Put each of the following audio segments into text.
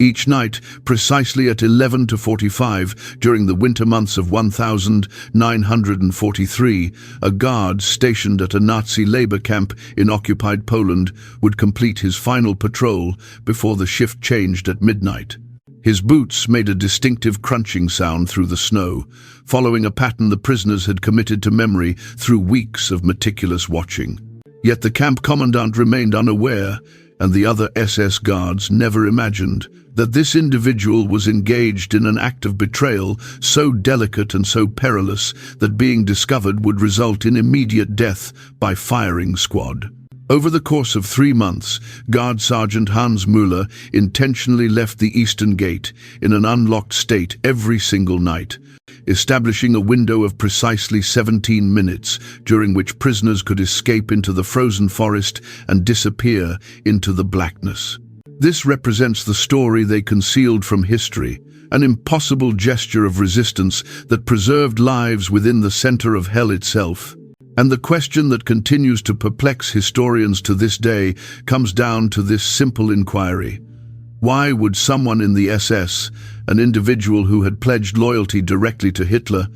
Each night, precisely at 11:45 during the winter months of 1943, a guard stationed at a Nazi labor camp in occupied Poland would complete his final patrol before the shift changed at midnight. His boots made a distinctive crunching sound through the snow, following a pattern the prisoners had committed to memory through weeks of meticulous watching. Yet the camp commandant remained unaware, and the other SS guards never imagined that this individual was engaged in an act of betrayal so delicate and so perilous that being discovered would result in immediate death by firing squad. Over the course of 3 months, Guard Sergeant Hans Müller intentionally left the Eastern Gate in an unlocked state every single night, establishing a window of precisely 17 minutes during which prisoners could escape into the frozen forest and disappear into the blackness. This represents the story they concealed from history, an impossible gesture of resistance that preserved lives within the center of hell itself. And the question that continues to perplex historians to this day comes down to this simple inquiry. Why would someone in the SS, an individual who had pledged loyalty directly to Hitler,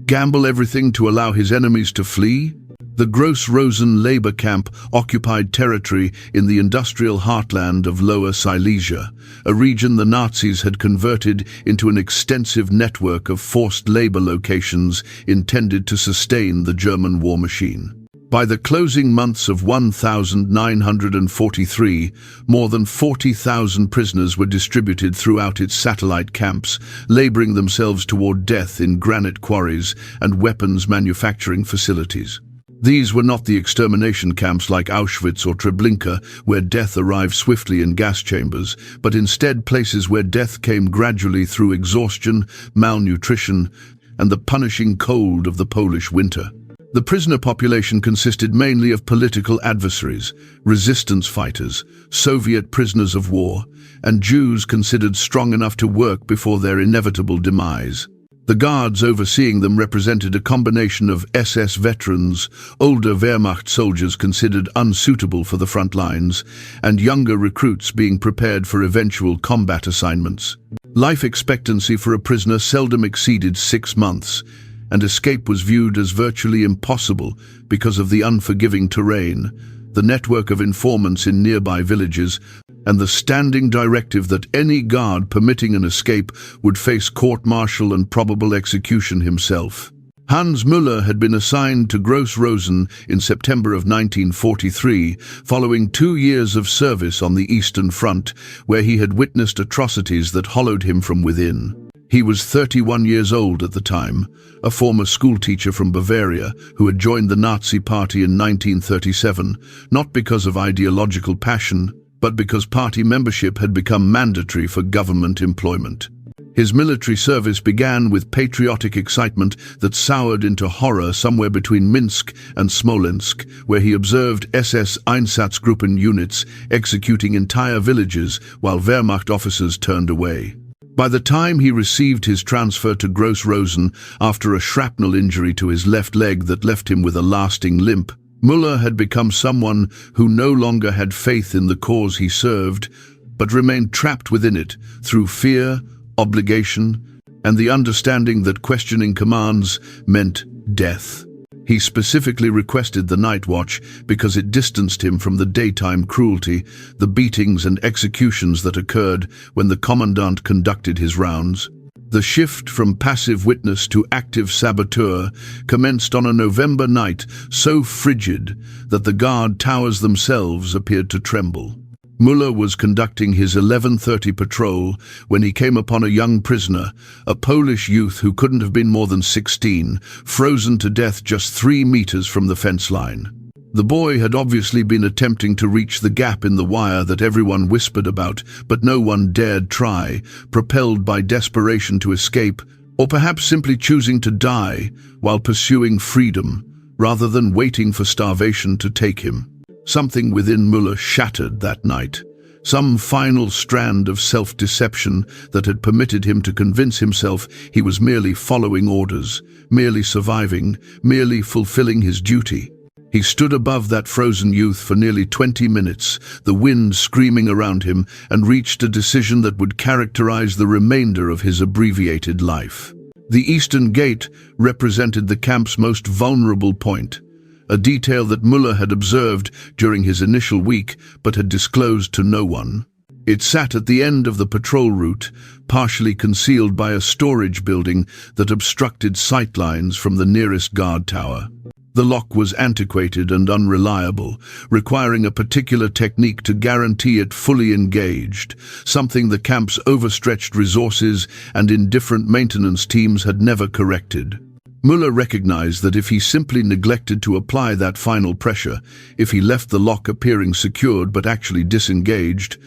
gamble everything to allow his enemies to flee? The Gross-Rosen labor camp occupied territory in the industrial heartland of Lower Silesia, a region the Nazis had converted into an extensive network of forced labor locations intended to sustain the German war machine. By the closing months of 1943, more than 40,000 prisoners were distributed throughout its satellite camps, laboring themselves toward death in granite quarries and weapons manufacturing facilities. These were not the extermination camps like Auschwitz or Treblinka, where death arrived swiftly in gas chambers, but instead places where death came gradually through exhaustion, malnutrition, and the punishing cold of the Polish winter. The prisoner population consisted mainly of political adversaries, resistance fighters, Soviet prisoners of war, and Jews considered strong enough to work before their inevitable demise. The guards overseeing them represented a combination of SS veterans, older Wehrmacht soldiers considered unsuitable for the front lines, and younger recruits being prepared for eventual combat assignments. Life expectancy for a prisoner seldom exceeded 6 months, and escape was viewed as virtually impossible because of the unforgiving terrain, the network of informants in nearby villages, and the standing directive that any guard permitting an escape would face court-martial and probable execution himself. Hans Müller had been assigned to Gross-Rosen in September of 1943, following 2 years of service on the Eastern Front, where he had witnessed atrocities that hollowed him from within. He was 31 years old at the time, a former schoolteacher from Bavaria who had joined the Nazi Party in 1937, not because of ideological passion, but because party membership had become mandatory for government employment. His military service began with patriotic excitement that soured into horror somewhere between Minsk and Smolensk, where he observed SS Einsatzgruppen units executing entire villages while Wehrmacht officers turned away. By the time he received his transfer to Gross-Rosen after a shrapnel injury to his left leg that left him with a lasting limp, Müller had become someone who no longer had faith in the cause he served, but remained trapped within it through fear, obligation, and the understanding that questioning commands meant death. He specifically requested the night watch because it distanced him from the daytime cruelty, the beatings and executions that occurred when the commandant conducted his rounds. The shift from passive witness to active saboteur commenced on a November night so frigid that the guard towers themselves appeared to tremble. Müller was conducting his 11:30 patrol when he came upon a young prisoner, a Polish youth who couldn't have been more than 16, frozen to death just 3 meters from the fence line. The boy had obviously been attempting to reach the gap in the wire that everyone whispered about, but no one dared try, propelled by desperation to escape, or perhaps simply choosing to die while pursuing freedom, rather than waiting for starvation to take him. Something within Müller shattered that night. Some final strand of self-deception that had permitted him to convince himself he was merely following orders, merely surviving, merely fulfilling his duty. He stood above that frozen youth for nearly 20 minutes, the wind screaming around him, and reached a decision that would characterize the remainder of his abbreviated life. The Eastern Gate represented the camp's most vulnerable point, a detail that Müller had observed during his initial week but had disclosed to no one. It sat at the end of the patrol route, partially concealed by a storage building that obstructed sightlines from the nearest guard tower. The lock was antiquated and unreliable, requiring a particular technique to guarantee it fully engaged, something the camp's overstretched resources and indifferent maintenance teams had never corrected. Müller recognized that if he simply neglected to apply that final pressure, if he left the lock appearing secured but actually disengaged,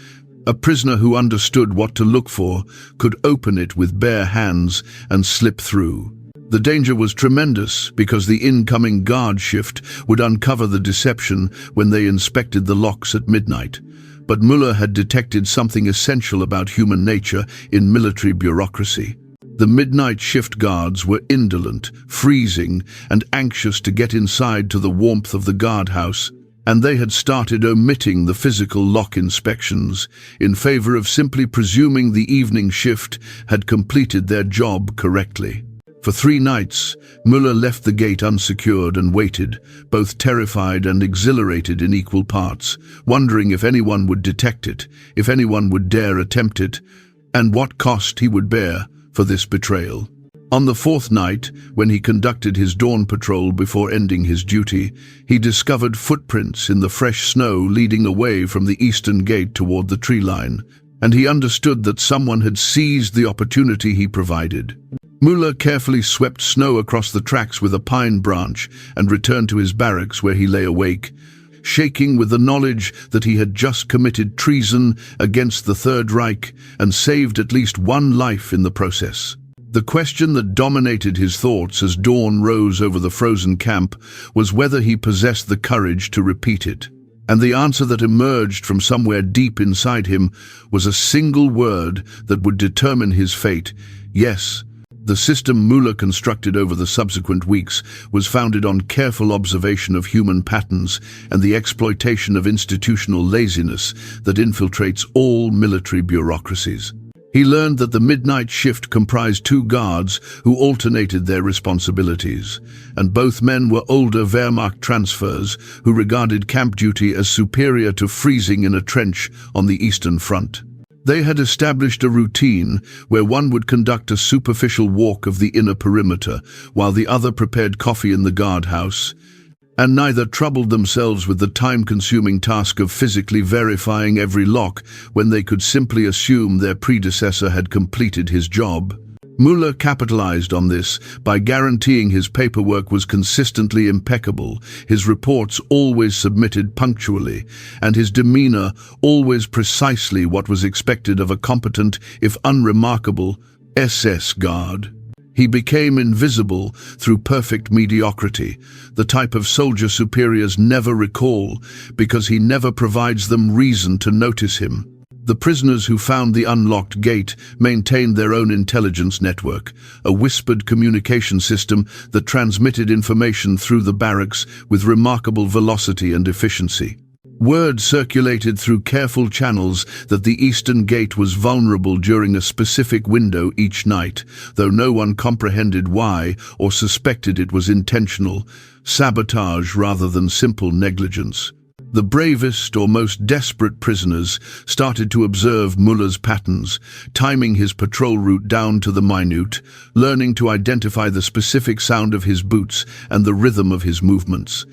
a prisoner who understood what to look for could open it with bare hands and slip through. The danger was tremendous because the incoming guard shift would uncover the deception when they inspected the locks at midnight. But Müller had detected something essential about human nature in military bureaucracy. The midnight shift guards were indolent, freezing, and anxious to get inside to the warmth of the guardhouse, and they had started omitting the physical lock inspections in favor of simply presuming the evening shift had completed their job correctly. For 3 nights, Müller left the gate unsecured and waited, both terrified and exhilarated in equal parts, wondering if anyone would detect it, if anyone would dare attempt it, and what cost he would bear for this betrayal. On the 4th night, when he conducted his dawn patrol before ending his duty, he discovered footprints in the fresh snow leading away from the eastern gate toward the tree line, and he understood that someone had seized the opportunity he provided. Müller carefully swept snow across the tracks with a pine branch and returned to his barracks where he lay awake, shaking with the knowledge that he had just committed treason against the Third Reich and saved at least one life in the process. The question that dominated his thoughts as dawn rose over the frozen camp was whether he possessed the courage to repeat it. And the answer that emerged from somewhere deep inside him was a single word that would determine his fate: yes. The system Müller constructed over the subsequent weeks was founded on careful observation of human patterns and the exploitation of institutional laziness that infiltrates all military bureaucracies. He learned that the midnight shift comprised 2 guards who alternated their responsibilities, and both men were older Wehrmacht transfers who regarded camp duty as superior to freezing in a trench on the Eastern Front. They had established a routine where one would conduct a superficial walk of the inner perimeter while the other prepared coffee in the guardhouse, and neither troubled themselves with the time-consuming task of physically verifying every lock when they could simply assume their predecessor had completed his job. Müller capitalized on this by guaranteeing his paperwork was consistently impeccable, his reports always submitted punctually, and his demeanor always precisely what was expected of a competent, if unremarkable, SS guard. He became invisible through perfect mediocrity, the type of soldier superiors never recall because he never provides them reason to notice him. The prisoners who found the unlocked gate maintained their own intelligence network, a whispered communication system that transmitted information through the barracks with remarkable velocity and efficiency. Word circulated through careful channels that the Eastern Gate was vulnerable during a specific window each night, though no one comprehended why or suspected it was intentional, sabotage rather than simple negligence. The bravest or most desperate prisoners started to observe Müller's patterns, timing his patrol route down to the minute, learning to identify the specific sound of his boots and the rhythm of his movements.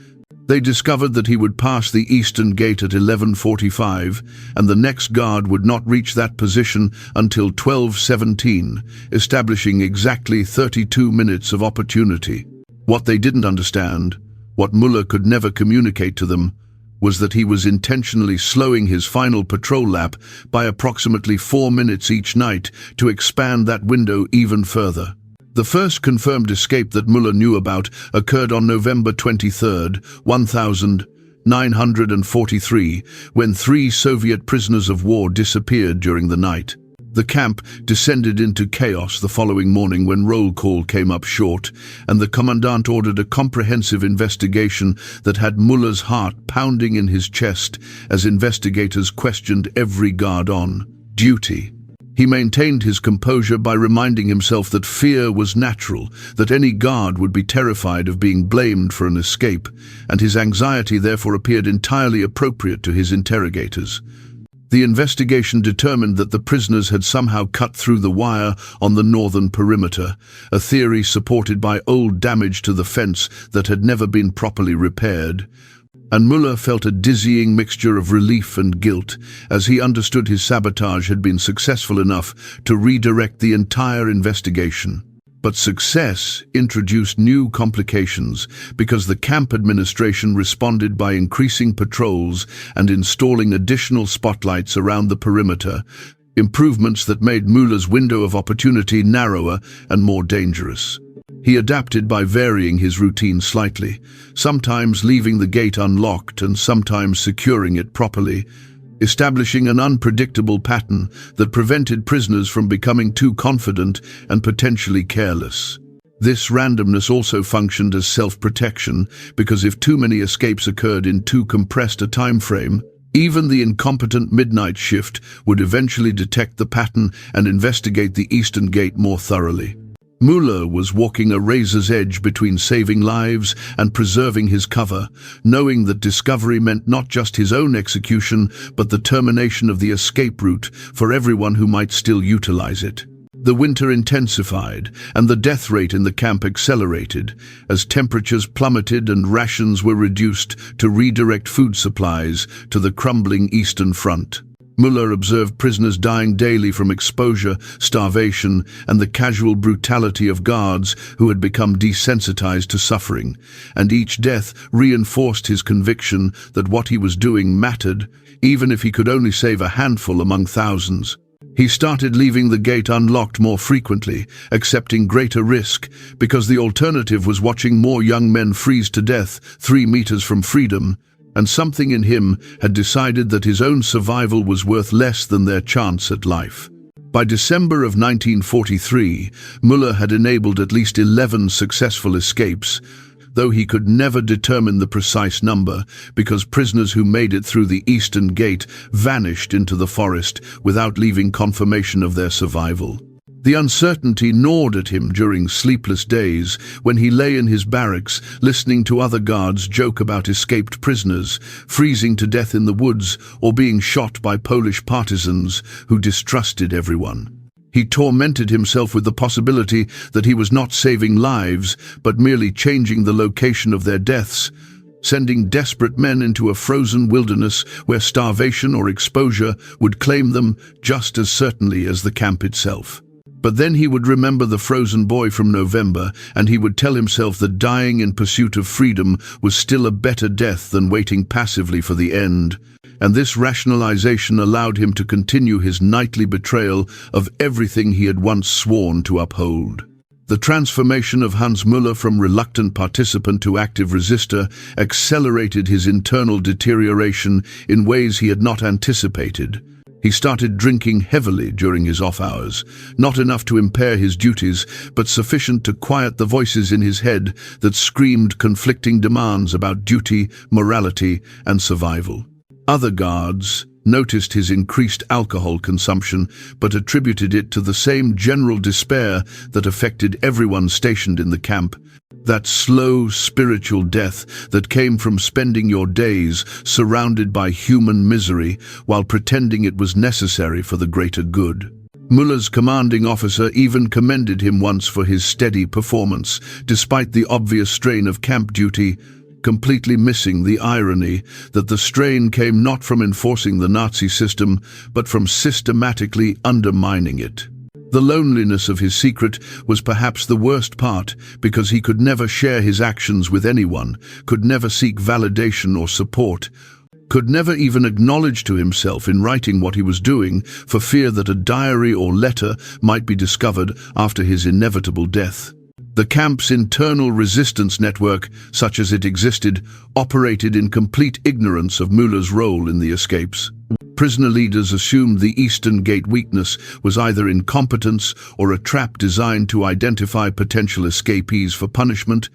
They discovered that he would pass the Eastern Gate at 11:45, and the next guard would not reach that position until 12:17, establishing exactly 32 minutes of opportunity. What they didn't understand, what Müller could never communicate to them, was that he was intentionally slowing his final patrol lap by approximately 4 minutes each night to expand that window even further. The first confirmed escape that Müller knew about occurred on November 23, 1943, when 3 Soviet prisoners of war disappeared during the night. The camp descended into chaos the following morning when roll call came up short, and the commandant ordered a comprehensive investigation that had Müller's heart pounding in his chest as investigators questioned every guard on duty. He maintained his composure by reminding himself that fear was natural, that any guard would be terrified of being blamed for an escape, and his anxiety therefore appeared entirely appropriate to his interrogators. The investigation determined that the prisoners had somehow cut through the wire on the northern perimeter, a theory supported by old damage to the fence that had never been properly repaired. And Müller felt a dizzying mixture of relief and guilt as he understood his sabotage had been successful enough to redirect the entire investigation. But success introduced new complications because the camp administration responded by increasing patrols and installing additional spotlights around the perimeter, improvements that made Müller's window of opportunity narrower and more dangerous. He adapted by varying his routine slightly, sometimes leaving the gate unlocked and sometimes securing it properly, establishing an unpredictable pattern that prevented prisoners from becoming too confident and potentially careless. This randomness also functioned as self-protection, because if too many escapes occurred in too compressed a time frame, even the incompetent midnight shift would eventually detect the pattern and investigate the eastern gate more thoroughly. Müller was walking a razor's edge between saving lives and preserving his cover, knowing that discovery meant not just his own execution, but the termination of the escape route for everyone who might still utilize it. The winter intensified, and the death rate in the camp accelerated, as temperatures plummeted and rations were reduced to redirect food supplies to the crumbling eastern front. Müller observed prisoners dying daily from exposure, starvation, and the casual brutality of guards who had become desensitized to suffering, and each death reinforced his conviction that what he was doing mattered, even if he could only save a handful among thousands. He started leaving the gate unlocked more frequently, accepting greater risk, because the alternative was watching more young men freeze to death 3 meters from freedom, and something in him had decided that his own survival was worth less than their chance at life. By December of 1943, Müller had enabled at least 11 successful escapes, though he could never determine the precise number because prisoners who made it through the eastern gate vanished into the forest without leaving confirmation of their survival. The uncertainty gnawed at him during sleepless days when he lay in his barracks listening to other guards joke about escaped prisoners, freezing to death in the woods or being shot by Polish partisans who distrusted everyone. He tormented himself with the possibility that he was not saving lives, but merely changing the location of their deaths, sending desperate men into a frozen wilderness where starvation or exposure would claim them just as certainly as the camp itself. But then he would remember the frozen boy from November, and he would tell himself that dying in pursuit of freedom was still a better death than waiting passively for the end. And this rationalization allowed him to continue his nightly betrayal of everything he had once sworn to uphold. The transformation of Hans Müller from reluctant participant to active resistor accelerated his internal deterioration in ways he had not anticipated. He started drinking heavily during his off hours, not enough to impair his duties, but sufficient to quiet the voices in his head that screamed conflicting demands about duty, morality, and survival. Other guards noticed his increased alcohol consumption, but attributed it to the same general despair that affected everyone stationed in the camp. That slow spiritual death that came from spending your days surrounded by human misery while pretending it was necessary for the greater good. Müller's commanding officer even commended him once for his steady performance, despite the obvious strain of camp duty, completely missing the irony that the strain came not from enforcing the Nazi system, but from systematically undermining it. The loneliness of his secret was perhaps the worst part, because he could never share his actions with anyone, could never seek validation or support, could never even acknowledge to himself in writing what he was doing for fear that a diary or letter might be discovered after his inevitable death. The camp's internal resistance network, such as it existed, operated in complete ignorance of Müller's role in the escapes. Prisoner leaders assumed the Eastern Gate weakness was either incompetence or a trap designed to identify potential escapees for punishment,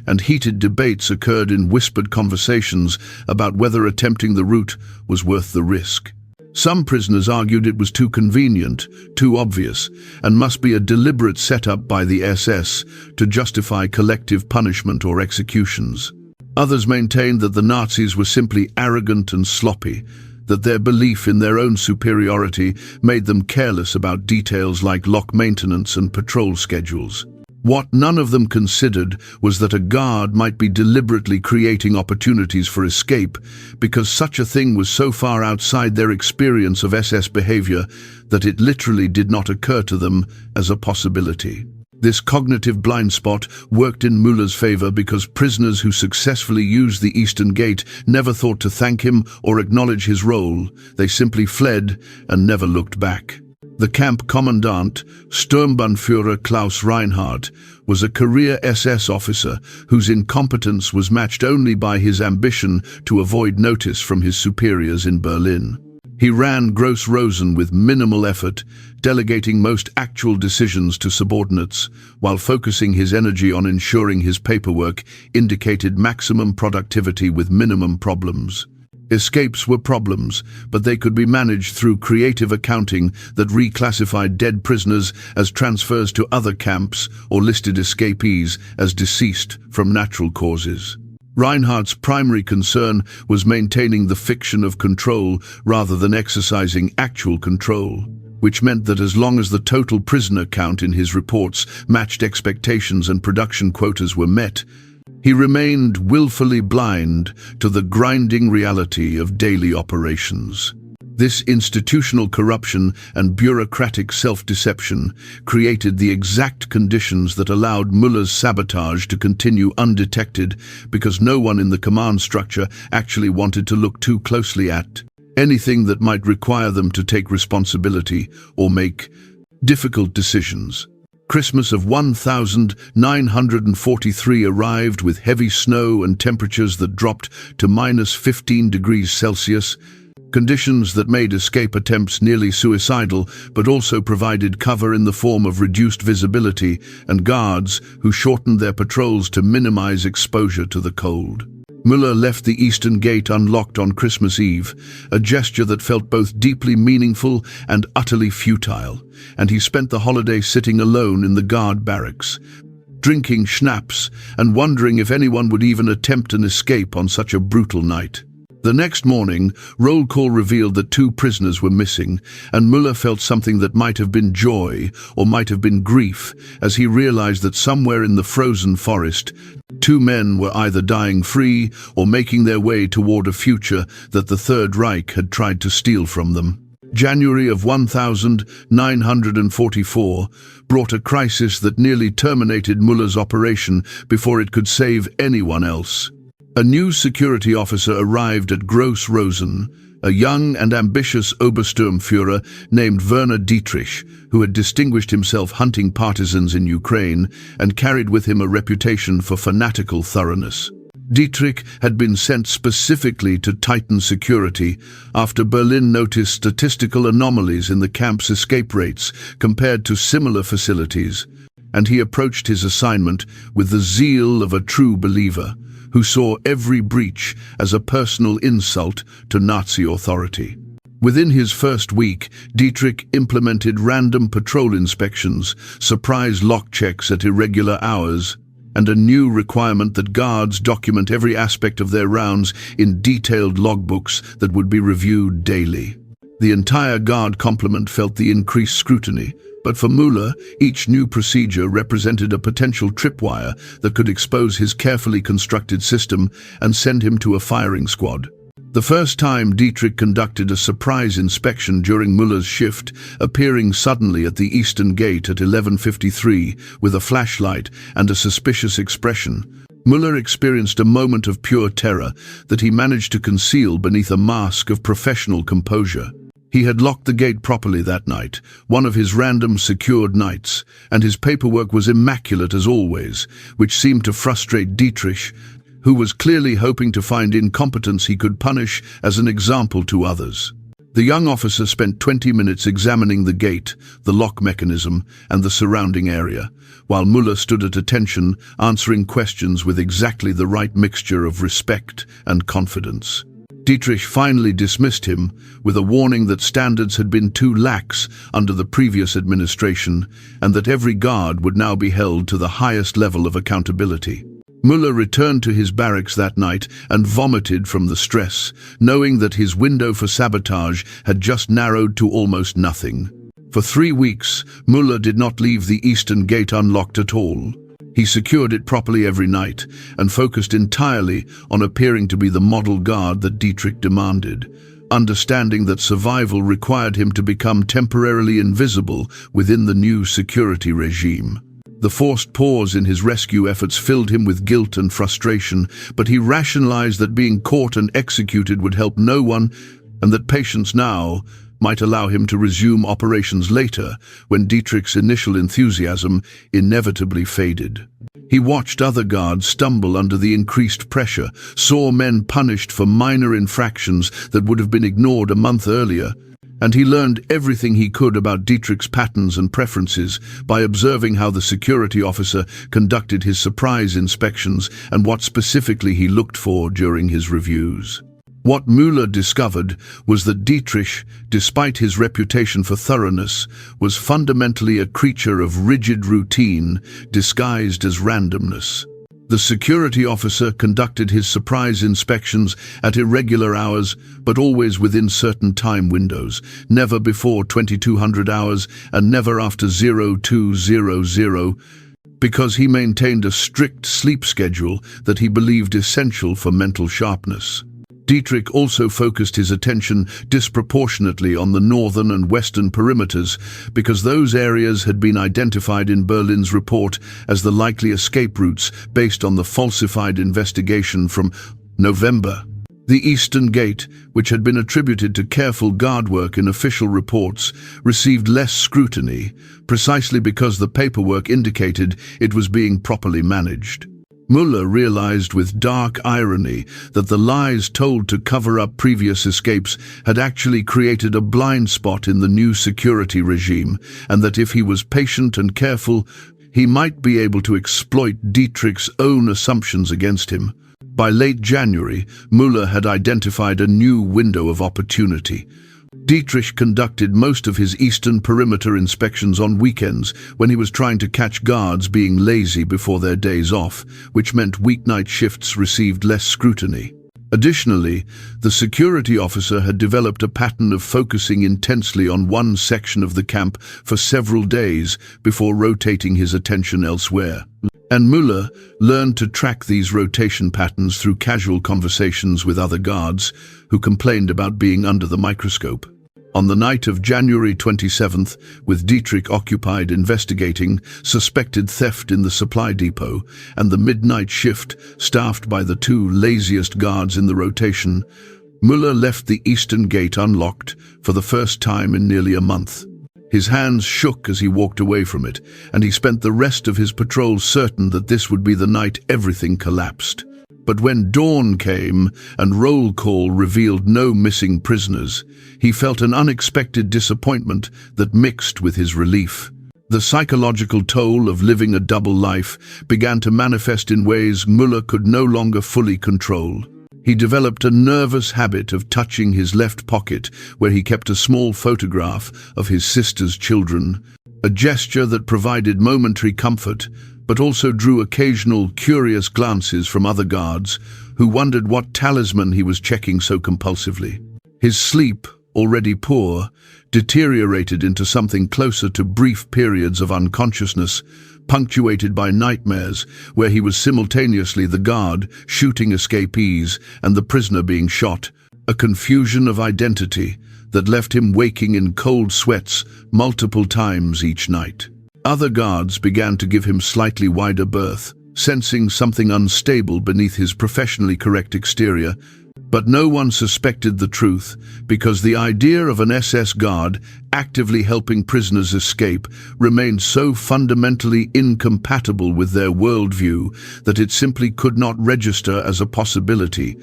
and heated debates occurred in whispered conversations about whether attempting the route was worth the risk. Some prisoners argued it was too convenient, too obvious, and must be a deliberate setup by the SS to justify collective punishment or executions. Others maintained that the Nazis were simply arrogant and sloppy, that their belief in their own superiority made them careless about details like lock maintenance and patrol schedules. What none of them considered was that a guard might be deliberately creating opportunities for escape because such a thing was so far outside their experience of SS behavior that it literally did not occur to them as a possibility. This cognitive blind spot worked in Müller's favor because prisoners who successfully used the Eastern Gate never thought to thank him or acknowledge his role. They simply fled and never looked back. The camp commandant, Sturmbannführer Klaus Reinhardt, was a career SS officer whose incompetence was matched only by his ambition to avoid notice from his superiors in Berlin. He ran Gross-Rosen with minimal effort, delegating most actual decisions to subordinates, while focusing his energy on ensuring his paperwork indicated maximum productivity with minimum problems. Escapes were problems, but they could be managed through creative accounting that reclassified dead prisoners as transfers to other camps or listed escapees as deceased from natural causes. Reinhardt's primary concern was maintaining the fiction of control rather than exercising actual control, which meant that as long as the total prisoner count in his reports matched expectations and production quotas were met, he remained willfully blind to the grinding reality of daily operations. This institutional corruption and bureaucratic self-deception created the exact conditions that allowed Müller's sabotage to continue undetected because no one in the command structure actually wanted to look too closely at anything that might require them to take responsibility or make difficult decisions. Christmas of 1943 arrived with heavy snow and temperatures that dropped to -15 degrees Celsius, conditions that made escape attempts nearly suicidal, but also provided cover in the form of reduced visibility and guards who shortened their patrols to minimize exposure to the cold. Müller left the Eastern Gate unlocked on Christmas Eve, a gesture that felt both deeply meaningful and utterly futile, and he spent the holiday sitting alone in the guard barracks, drinking schnapps and wondering if anyone would even attempt an escape on such a brutal night. The next morning, roll call revealed that 2 prisoners were missing, and Müller felt something that might have been joy or might have been grief as he realized that somewhere in the frozen forest, 2 men were either dying free or making their way toward a future that the Third Reich had tried to steal from them. January of 1944 brought a crisis that nearly terminated Müller's operation before it could save anyone else. A new security officer arrived at Gross-Rosen, a young and ambitious Obersturmführer named Werner Dietrich, who had distinguished himself hunting partisans in Ukraine and carried with him a reputation for fanatical thoroughness. Dietrich had been sent specifically to tighten security after Berlin noticed statistical anomalies in the camp's escape rates compared to similar facilities, and he approached his assignment with the zeal of a true believer, who saw every breach as a personal insult to Nazi authority. Within his first week, Dietrich implemented random patrol inspections, surprise lock checks at irregular hours, and a new requirement that guards document every aspect of their rounds in detailed logbooks that would be reviewed daily. The entire guard complement felt the increased scrutiny, but for Müller, each new procedure represented a potential tripwire that could expose his carefully constructed system and send him to a firing squad. The first time Dietrich conducted a surprise inspection during Müller's shift, appearing suddenly at the Eastern Gate at 11:53 with a flashlight and a suspicious expression, Müller experienced a moment of pure terror that he managed to conceal beneath a mask of professional composure. He had locked the gate properly that night, one of his random secured nights, and his paperwork was immaculate as always, which seemed to frustrate Dietrich, who was clearly hoping to find incompetence he could punish as an example to others. The young officer spent 20 minutes examining the gate, the lock mechanism, and the surrounding area, while Müller stood at attention, answering questions with exactly the right mixture of respect and confidence. Dietrich finally dismissed him, with a warning that standards had been too lax under the previous administration, and that every guard would now be held to the highest level of accountability. Müller returned to his barracks that night and vomited from the stress, knowing that his window for sabotage had just narrowed to almost nothing. For 3 weeks, Müller did not leave the eastern gate unlocked at all. He secured it properly every night and focused entirely on appearing to be the model guard that Dietrich demanded, understanding that survival required him to become temporarily invisible within the new security regime. The forced pause in his rescue efforts filled him with guilt and frustration, but he rationalized that being caught and executed would help no one, and that patience now might allow him to resume operations later, when Dietrich's initial enthusiasm inevitably faded. He watched other guards stumble under the increased pressure, saw men punished for minor infractions that would have been ignored a month earlier, and he learned everything he could about Dietrich's patterns and preferences by observing how the security officer conducted his surprise inspections and what specifically he looked for during his reviews. What Müller discovered was that Dietrich, despite his reputation for thoroughness, was fundamentally a creature of rigid routine disguised as randomness. The security officer conducted his surprise inspections at irregular hours, but always within certain time windows, never before 2200 hours and never after 0200, because he maintained a strict sleep schedule that he believed essential for mental sharpness. Dietrich also focused his attention disproportionately on the northern and western perimeters because those areas had been identified in Berlin's report as the likely escape routes based on the falsified investigation from November. The Eastern Gate, which had been attributed to careful guard work in official reports, received less scrutiny, precisely because the paperwork indicated it was being properly managed. Müller realized with dark irony that the lies told to cover up previous escapes had actually created a blind spot in the new security regime, and that if he was patient and careful, he might be able to exploit Dietrich's own assumptions against him. By late January, Müller had identified a new window of opportunity. Dietrich conducted most of his eastern perimeter inspections on weekends when he was trying to catch guards being lazy before their days off, which meant weeknight shifts received less scrutiny. Additionally, the security officer had developed a pattern of focusing intensely on one section of the camp for several days before rotating his attention elsewhere. And Müller learned to track these rotation patterns through casual conversations with other guards who complained about being under the microscope. On the night of January 27th, with Dietrich occupied investigating suspected theft in the supply depot and the midnight shift staffed by the 2 laziest guards in the rotation, Müller left the eastern gate unlocked for the first time in nearly a month. His hands shook as he walked away from it, and he spent the rest of his patrol certain that this would be the night everything collapsed. But when dawn came and roll call revealed no missing prisoners, he felt an unexpected disappointment that mixed with his relief. The psychological toll of living a double life began to manifest in ways Müller could no longer fully control. He developed a nervous habit of touching his left pocket where he kept a small photograph of his sister's children, a gesture that provided momentary comfort, but also drew occasional curious glances from other guards who wondered what talisman he was checking so compulsively. His sleep, already poor, deteriorated into something closer to brief periods of unconsciousness, punctuated by nightmares where he was simultaneously the guard shooting escapees and the prisoner being shot, a confusion of identity that left him waking in cold sweats multiple times each night. Other guards began to give him slightly wider berth, sensing something unstable beneath his professionally correct exterior, but no one suspected the truth because the idea of an SS guard actively helping prisoners escape remained so fundamentally incompatible with their worldview that it simply could not register as a possibility,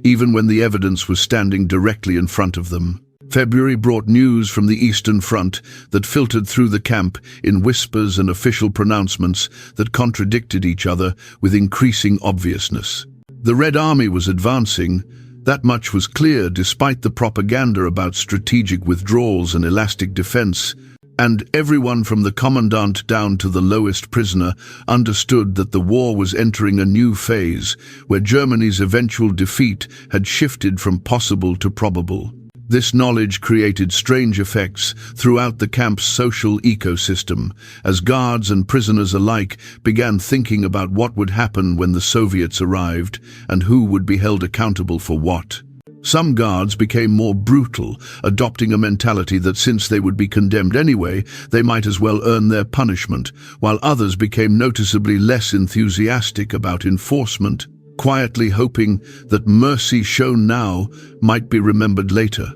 even when the evidence was standing directly in front of them. February brought news from the Eastern Front that filtered through the camp in whispers and official pronouncements that contradicted each other with increasing obviousness. The Red Army was advancing. That much was clear despite the propaganda about strategic withdrawals and elastic defense, and everyone from the commandant down to the lowest prisoner understood that the war was entering a new phase where Germany's eventual defeat had shifted from possible to probable. This knowledge created strange effects throughout the camp's social ecosystem, as guards and prisoners alike began thinking about what would happen when the Soviets arrived and who would be held accountable for what. Some guards became more brutal, adopting a mentality that since they would be condemned anyway, they might as well earn their punishment, while others became noticeably less enthusiastic about enforcement, quietly hoping that mercy shown now might be remembered later.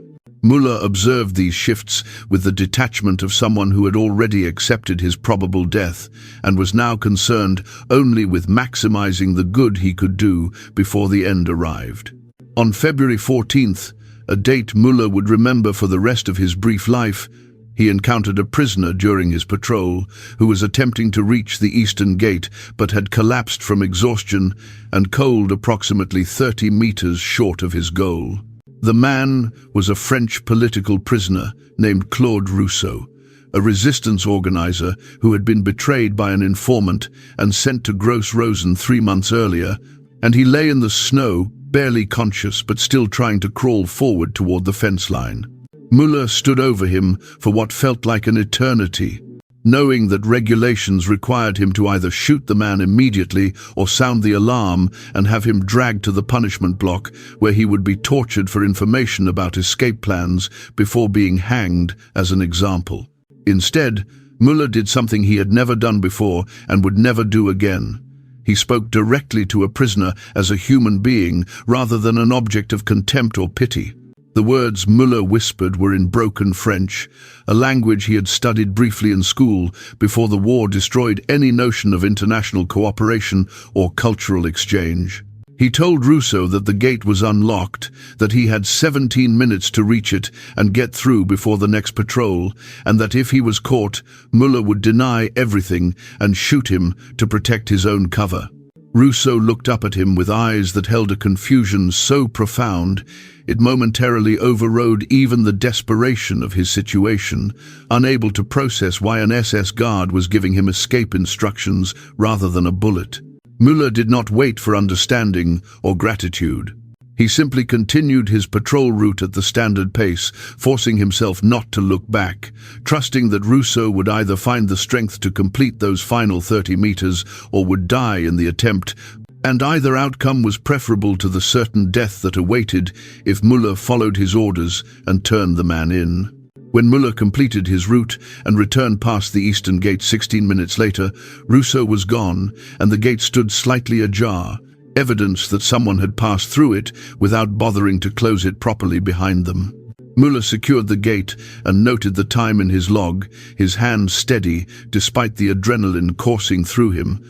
Müller observed these shifts with the detachment of someone who had already accepted his probable death and was now concerned only with maximizing the good he could do before the end arrived. On February 14th, a date Müller would remember for the rest of his brief life, he encountered a prisoner during his patrol who was attempting to reach the Eastern Gate but had collapsed from exhaustion and cold approximately 30 meters short of his goal. The man was a French political prisoner named Claude Rousseau, a resistance organizer who had been betrayed by an informant and sent to Gross-Rosen 3 months earlier, and he lay in the snow, barely conscious but still trying to crawl forward toward the fence line. Müller stood over him for what felt like an eternity, knowing that regulations required him to either shoot the man immediately or sound the alarm and have him dragged to the punishment block where he would be tortured for information about escape plans before being hanged as an example. Instead, Müller did something he had never done before and would never do again. He spoke directly to a prisoner as a human being rather than an object of contempt or pity. The words Müller whispered were in broken French, a language he had studied briefly in school before the war destroyed any notion of international cooperation or cultural exchange. He told Rousseau that the gate was unlocked, that he had 17 minutes to reach it and get through before the next patrol, and that if he was caught, Müller would deny everything and shoot him to protect his own cover. Rousseau looked up at him with eyes that held a confusion so profound it momentarily overrode even the desperation of his situation, unable to process why an SS guard was giving him escape instructions rather than a bullet. Müller did not wait for understanding or gratitude. He simply continued his patrol route at the standard pace, forcing himself not to look back, trusting that Rousseau would either find the strength to complete those final 30 meters or would die in the attempt, and either outcome was preferable to the certain death that awaited if Müller followed his orders and turned the man in. When Müller completed his route and returned past the Eastern Gate 16 minutes later, Rousseau was gone and the gate stood slightly ajar, evidence that someone had passed through it without bothering to close it properly behind them. Müller secured the gate and noted the time in his log, his hands steady despite the adrenaline coursing through him,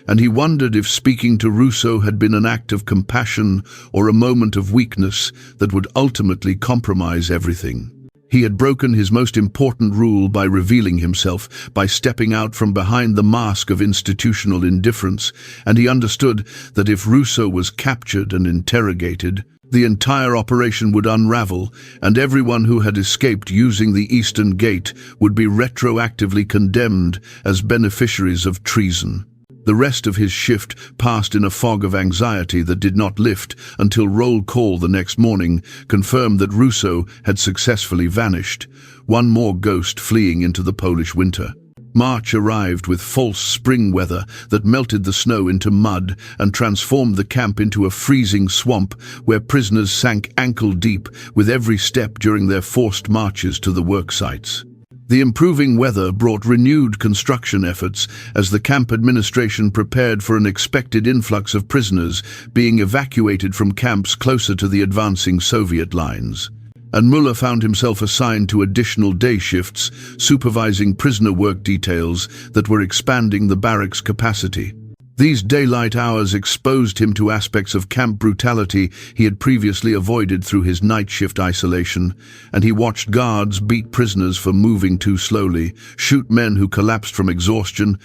and he wondered if speaking to Rousseau had been an act of compassion or a moment of weakness that would ultimately compromise everything. He had broken his most important rule by revealing himself, by stepping out from behind the mask of institutional indifference, and he understood that if Rousseau was captured and interrogated, the entire operation would unravel, and everyone who had escaped using the Eastern Gate would be retroactively condemned as beneficiaries of treason. The rest of his shift passed in a fog of anxiety that did not lift until roll call the next morning confirmed that Rousseau had successfully vanished, one more ghost fleeing into the Polish winter. March arrived with false spring weather that melted the snow into mud and transformed the camp into a freezing swamp where prisoners sank ankle-deep with every step during their forced marches to the work sites. The improving weather brought renewed construction efforts as the camp administration prepared for an expected influx of prisoners being evacuated from camps closer to the advancing Soviet lines. And Müller found himself assigned to additional day shifts, supervising prisoner work details that were expanding the barracks' capacity. These daylight hours exposed him to aspects of camp brutality he had previously avoided through his night shift isolation, and he watched guards beat prisoners for moving too slowly, shoot men who collapsed from exhaustion,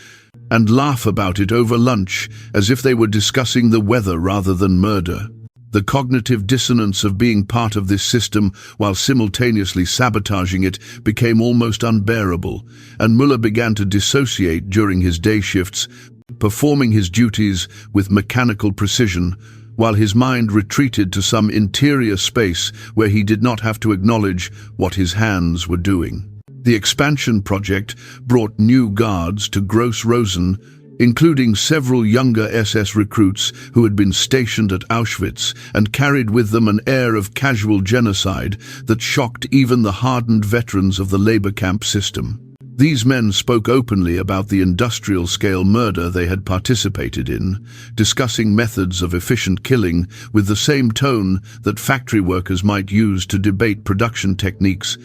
and laugh about it over lunch as if they were discussing the weather rather than murder. The cognitive dissonance of being part of this system while simultaneously sabotaging it became almost unbearable, and Müller began to dissociate during his day shifts, performing his duties with mechanical precision, while his mind retreated to some interior space where he did not have to acknowledge what his hands were doing. The expansion project brought new guards to Gross-Rosen, including several younger SS recruits who had been stationed at Auschwitz and carried with them an air of casual genocide that shocked even the hardened veterans of the labor camp system. These men spoke openly about the industrial-scale murder they had participated in, discussing methods of efficient killing with the same tone that factory workers might use to debate production techniques,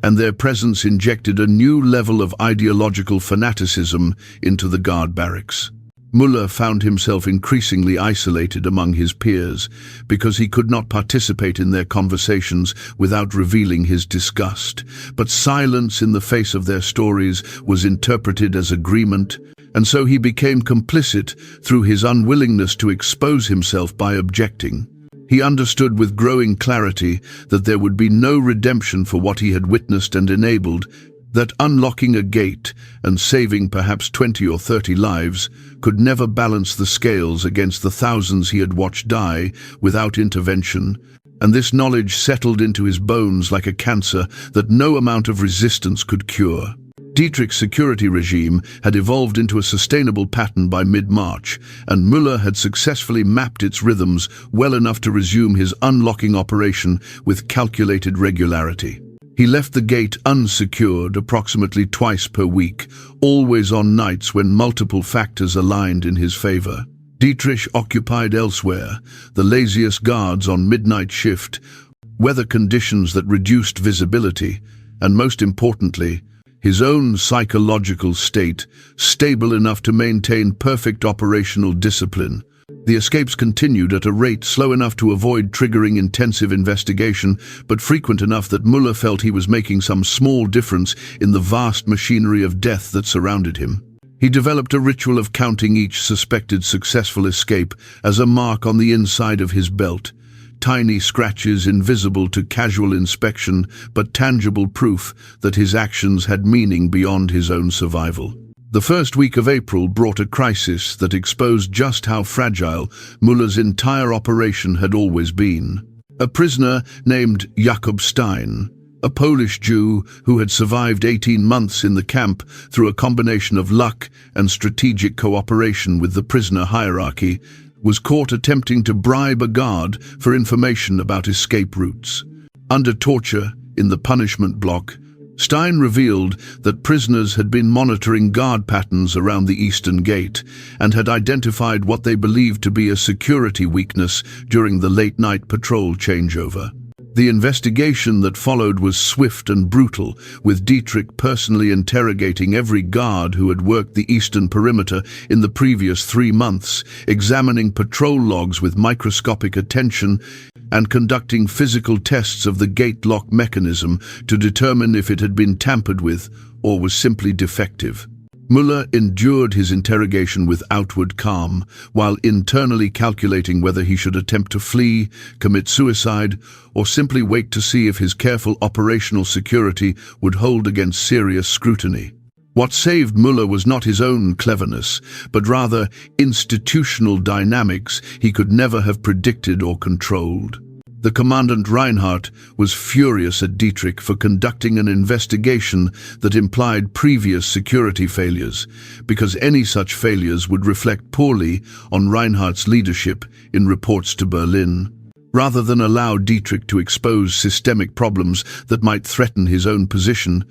and their presence injected a new level of ideological fanaticism into the guard barracks. Müller found himself increasingly isolated among his peers because he could not participate in their conversations without revealing his disgust. But silence in the face of their stories was interpreted as agreement, and so he became complicit through his unwillingness to expose himself by objecting. He understood with growing clarity that there would be no redemption for what he had witnessed and enabled, that unlocking a gate and saving perhaps 20 or 30 lives could never balance the scales against the thousands he had watched die without intervention, and this knowledge settled into his bones like a cancer that no amount of resistance could cure. Dietrich's security regime had evolved into a sustainable pattern by mid-March, and Müller had successfully mapped its rhythms well enough to resume his unlocking operation with calculated regularity. He left the gate unsecured approximately twice per week, always on nights when multiple factors aligned in his favor. Dietrich occupied elsewhere, the laziest guards on midnight shift, weather conditions that reduced visibility, and most importantly, his own psychological state, stable enough to maintain perfect operational discipline. The escapes continued at a rate slow enough to avoid triggering intensive investigation, but frequent enough that Müller felt he was making some small difference in the vast machinery of death that surrounded him. He developed a ritual of counting each suspected successful escape as a mark on the inside of his belt. Tiny scratches invisible to casual inspection, but tangible proof that his actions had meaning beyond his own survival. The first week of April brought a crisis that exposed just how fragile Müller's entire operation had always been. A prisoner named Jakob Stein, a Polish Jew who had survived 18 months in the camp through a combination of luck and strategic cooperation with the prisoner hierarchy, was caught attempting to bribe a guard for information about escape routes. Under torture, in the punishment block, Stein revealed that prisoners had been monitoring guard patterns around the Eastern Gate and had identified what they believed to be a security weakness during the late-night patrol changeover. The investigation that followed was swift and brutal, with Dietrich personally interrogating every guard who had worked the eastern perimeter in the previous 3 months, examining patrol logs with microscopic attention, and conducting physical tests of the gate lock mechanism to determine if it had been tampered with or was simply defective. Müller endured his interrogation with outward calm, while internally calculating whether he should attempt to flee, commit suicide, or simply wait to see if his careful operational security would hold against serious scrutiny. What saved Müller was not his own cleverness, but rather institutional dynamics he could never have predicted or controlled. The Commandant Reinhardt was furious at Dietrich for conducting an investigation that implied previous security failures, because any such failures would reflect poorly on Reinhardt's leadership in reports to Berlin. Rather than allow Dietrich to expose systemic problems that might threaten his own position,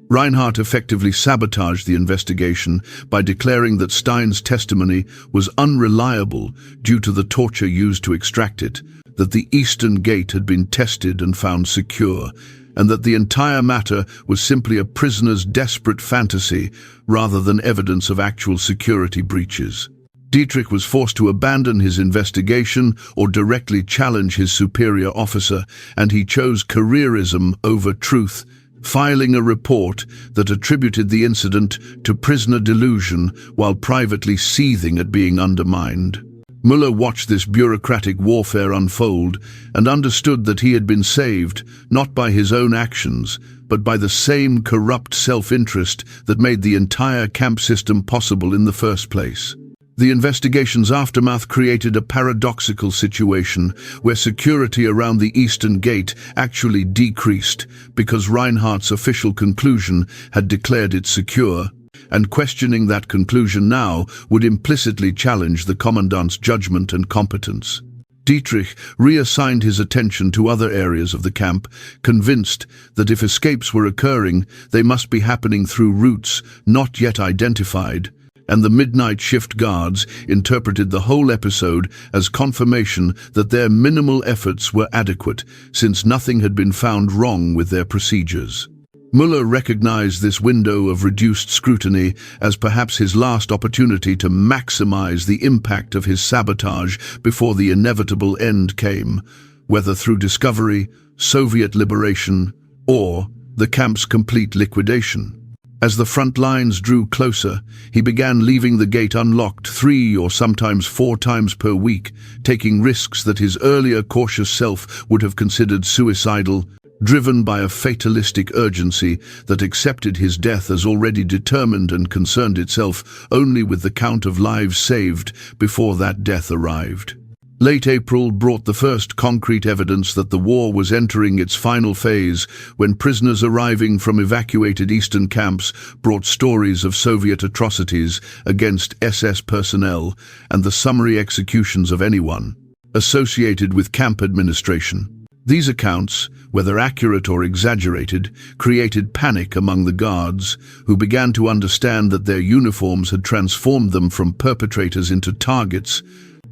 Reinhardt effectively sabotaged the investigation by declaring that Stein's testimony was unreliable due to the torture used to extract it, that the Eastern Gate had been tested and found secure, and that the entire matter was simply a prisoner's desperate fantasy rather than evidence of actual security breaches. Dietrich was forced to abandon his investigation or directly challenge his superior officer, and he chose careerism over truth, filing a report that attributed the incident to prisoner delusion while privately seething at being undermined. Müller watched this bureaucratic warfare unfold and understood that he had been saved not by his own actions, but by the same corrupt self-interest that made the entire camp system possible in the first place. The investigation's aftermath created a paradoxical situation where security around the Eastern Gate actually decreased because Reinhardt's official conclusion had declared it secure, and questioning that conclusion now would implicitly challenge the commandant's judgment and competence. Dietrich reassigned his attention to other areas of the camp, convinced that if escapes were occurring, they must be happening through routes not yet identified, and the midnight shift guards interpreted the whole episode as confirmation that their minimal efforts were adequate, since nothing had been found wrong with their procedures. Müller recognized this window of reduced scrutiny as perhaps his last opportunity to maximize the impact of his sabotage before the inevitable end came, whether through discovery, Soviet liberation, or the camp's complete liquidation. As the front lines drew closer, he began leaving the gate unlocked 3 or sometimes 4 times per week, taking risks that his earlier cautious self would have considered suicidal, driven by a fatalistic urgency that accepted his death as already determined and concerned itself only with the count of lives saved before that death arrived. Late April brought the first concrete evidence that the war was entering its final phase when prisoners arriving from evacuated eastern camps brought stories of Soviet atrocities against SS personnel and the summary executions of anyone associated with camp administration. These accounts, whether accurate or exaggerated, created panic among the guards, who began to understand that their uniforms had transformed them from perpetrators into targets,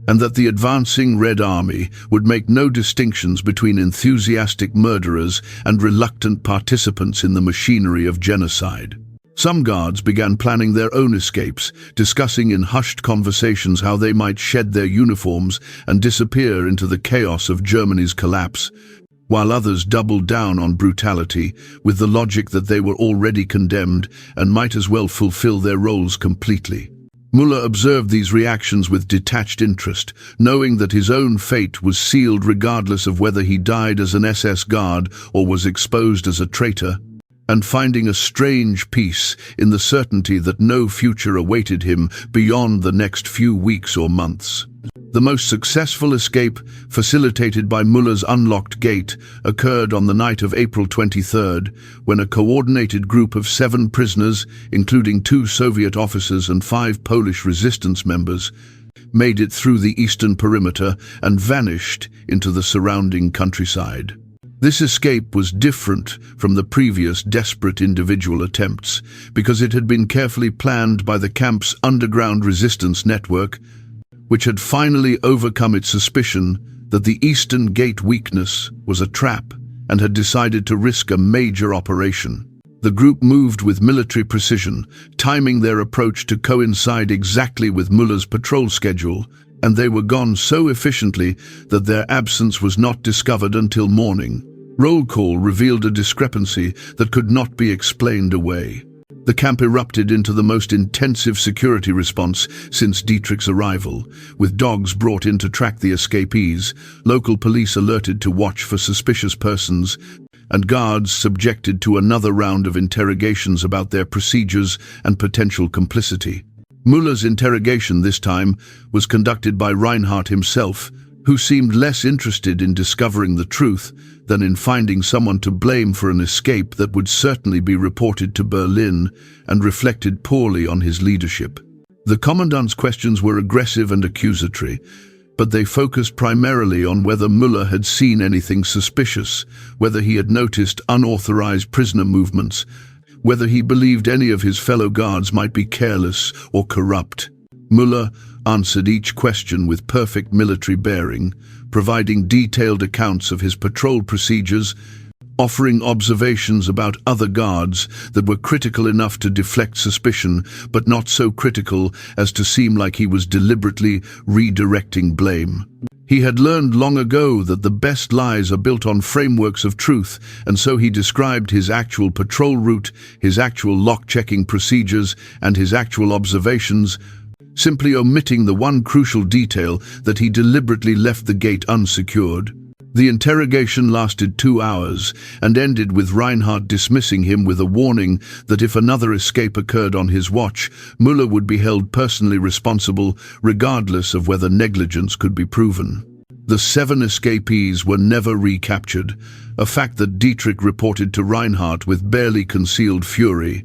and that the advancing Red Army would make no distinctions between enthusiastic murderers and reluctant participants in the machinery of genocide. Some guards began planning their own escapes, discussing in hushed conversations how they might shed their uniforms and disappear into the chaos of Germany's collapse, while others doubled down on brutality with the logic that they were already condemned and might as well fulfill their roles completely. Müller observed these reactions with detached interest, knowing that his own fate was sealed regardless of whether he died as an SS guard or was exposed as a traitor, and finding a strange peace in the certainty that no future awaited him beyond the next few weeks or months. The most successful escape, facilitated by Müller's unlocked gate, occurred on the night of April 23rd, when a coordinated group of 7 prisoners, including 2 Soviet officers and 5 Polish resistance members, made it through the eastern perimeter and vanished into the surrounding countryside. This escape was different from the previous desperate individual attempts because it had been carefully planned by the camp's underground resistance network, which had finally overcome its suspicion that the Eastern Gate weakness was a trap and had decided to risk a major operation. The group moved with military precision, timing their approach to coincide exactly with Müller's patrol schedule, and they were gone so efficiently that their absence was not discovered until morning. Roll call revealed a discrepancy that could not be explained away. The camp erupted into the most intensive security response since Dietrich's arrival, with dogs brought in to track the escapees, local police alerted to watch for suspicious persons, and guards subjected to another round of interrogations about their procedures and potential complicity. Müller's interrogation this time was conducted by Reinhardt himself, who seemed less interested in discovering the truth than in finding someone to blame for an escape that would certainly be reported to Berlin and reflected poorly on his leadership. The commandant's questions were aggressive and accusatory, but they focused primarily on whether Müller had seen anything suspicious, whether he had noticed unauthorized prisoner movements, whether he believed any of his fellow guards might be careless or corrupt. Müller answered each question with perfect military bearing, providing detailed accounts of his patrol procedures, offering observations about other guards that were critical enough to deflect suspicion, but not so critical as to seem like he was deliberately redirecting blame. He had learned long ago that the best lies are built on frameworks of truth, and so he described his actual patrol route, his actual lock-checking procedures, and his actual observations, simply omitting the one crucial detail that he deliberately left the gate unsecured. The interrogation lasted 2 hours and ended with Reinhardt dismissing him with a warning that if another escape occurred on his watch, Müller would be held personally responsible, regardless of whether negligence could be proven. The 7 escapees were never recaptured, a fact that Dietrich reported to Reinhardt with barely concealed fury,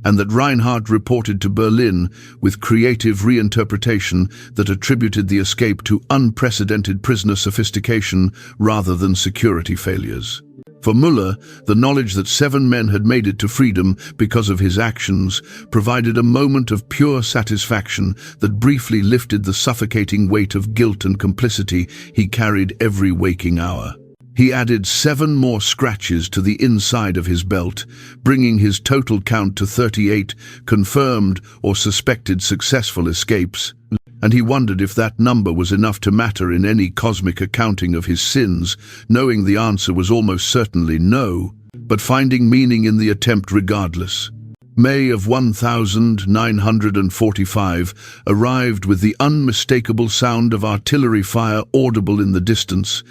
and that Reinhardt reported to Berlin with creative reinterpretation that attributed the escape to unprecedented prisoner sophistication rather than security failures. For Müller, the knowledge that 7 men had made it to freedom because of his actions provided a moment of pure satisfaction that briefly lifted the suffocating weight of guilt and complicity he carried every waking hour. He added 7 more scratches to the inside of his belt, bringing his total count to 38 confirmed or suspected successful escapes, and he wondered if that number was enough to matter in any cosmic accounting of his sins, knowing the answer was almost certainly no, but finding meaning in the attempt regardless. May of 1945 arrived with the unmistakable sound of artillery fire audible in the distance,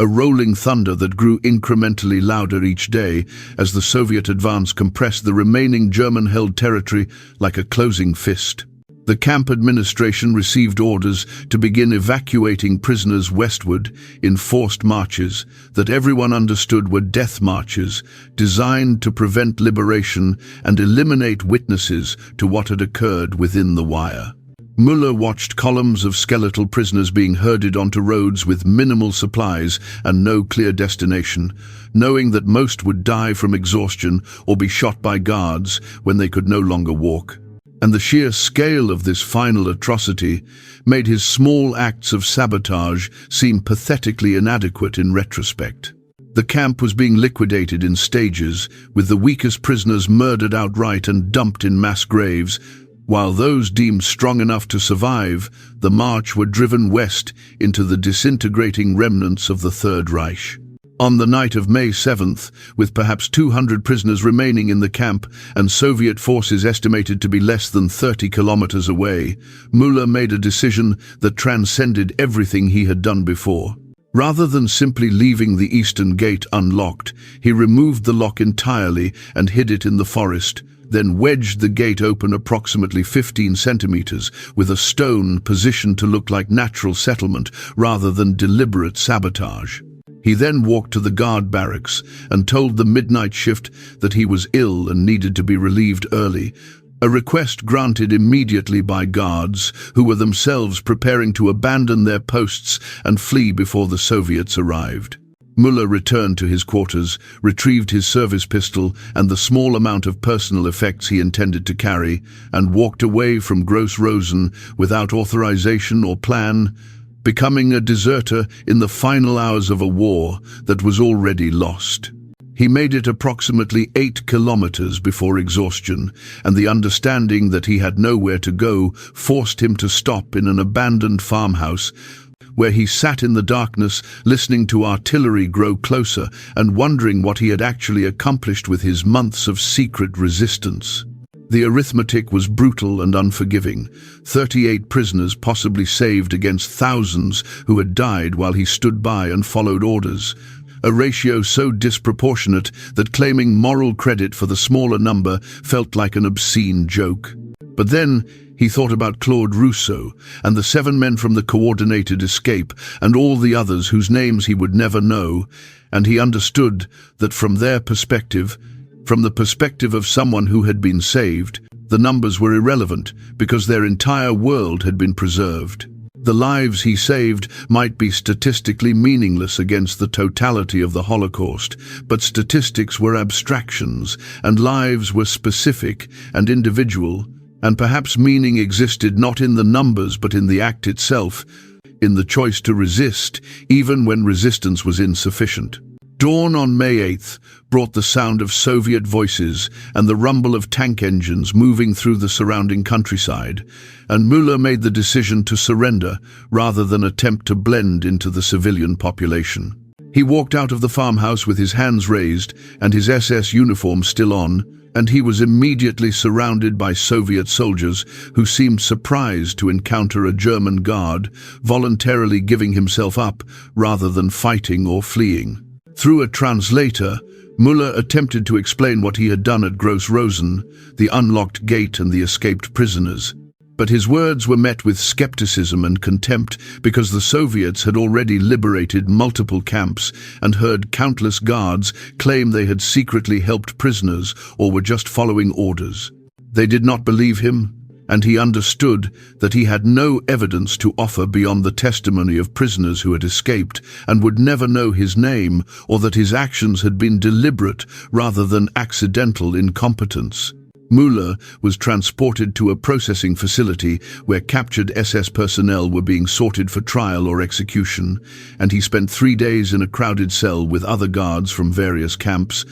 a rolling thunder that grew incrementally louder each day as the Soviet advance compressed the remaining German-held territory like a closing fist. The camp administration received orders to begin evacuating prisoners westward in forced marches that everyone understood were death marches designed to prevent liberation and eliminate witnesses to what had occurred within the wire. Müller watched columns of skeletal prisoners being herded onto roads with minimal supplies and no clear destination, knowing that most would die from exhaustion or be shot by guards when they could no longer walk. And the sheer scale of this final atrocity made his small acts of sabotage seem pathetically inadequate in retrospect. The camp was being liquidated in stages, with the weakest prisoners murdered outright and dumped in mass graves, while those deemed strong enough to survive, the march were driven west into the disintegrating remnants of the Third Reich. On the night of May 7th, with perhaps 200 prisoners remaining in the camp and Soviet forces estimated to be less than 30 kilometers away, Müller made a decision that transcended everything he had done before. Rather than simply leaving the eastern gate unlocked, he removed the lock entirely and hid it in the forest, then wedged the gate open approximately 15 centimeters with a stone positioned to look like natural settlement rather than deliberate sabotage. He then walked to the guard barracks and told the midnight shift that he was ill and needed to be relieved early, a request granted immediately by guards who were themselves preparing to abandon their posts and flee before the Soviets arrived. Müller returned to his quarters, retrieved his service pistol and the small amount of personal effects he intended to carry, and walked away from Gross-Rosen without authorization or plan, becoming a deserter in the final hours of a war that was already lost. He made it approximately 8 kilometers before exhaustion, and the understanding that he had nowhere to go forced him to stop in an abandoned farmhouse, where he sat in the darkness listening to artillery grow closer and wondering what he had actually accomplished with his months of secret resistance. The arithmetic was brutal and unforgiving. 38 prisoners possibly saved against thousands who had died while he stood by and followed orders, a ratio so disproportionate that claiming moral credit for the smaller number felt like an obscene joke. But then he thought about Claude Rousseau and the 7 men from the coordinated escape and all the others whose names he would never know, and he understood that from their perspective, from the perspective of someone who had been saved, the numbers were irrelevant because their entire world had been preserved. The lives he saved might be statistically meaningless against the totality of the Holocaust, but statistics were abstractions and lives were specific and individual, and perhaps meaning existed not in the numbers but in the act itself, in the choice to resist, even when resistance was insufficient. Dawn on May 8th brought the sound of Soviet voices and the rumble of tank engines moving through the surrounding countryside, and Müller made the decision to surrender rather than attempt to blend into the civilian population. He walked out of the farmhouse with his hands raised and his SS uniform still on, and he was immediately surrounded by Soviet soldiers who seemed surprised to encounter a German guard, voluntarily giving himself up rather than fighting or fleeing. Through a translator, Müller attempted to explain what he had done at Gross-Rosen, the unlocked gate and the escaped prisoners. But his words were met with skepticism and contempt because the Soviets had already liberated multiple camps and heard countless guards claim they had secretly helped prisoners or were just following orders. They did not believe him, and he understood that he had no evidence to offer beyond the testimony of prisoners who had escaped and would never know his name, or that his actions had been deliberate rather than accidental incompetence. Müller was transported to a processing facility where captured SS personnel were being sorted for trial or execution, and he spent 3 days in a crowded cell with other guards from various camps,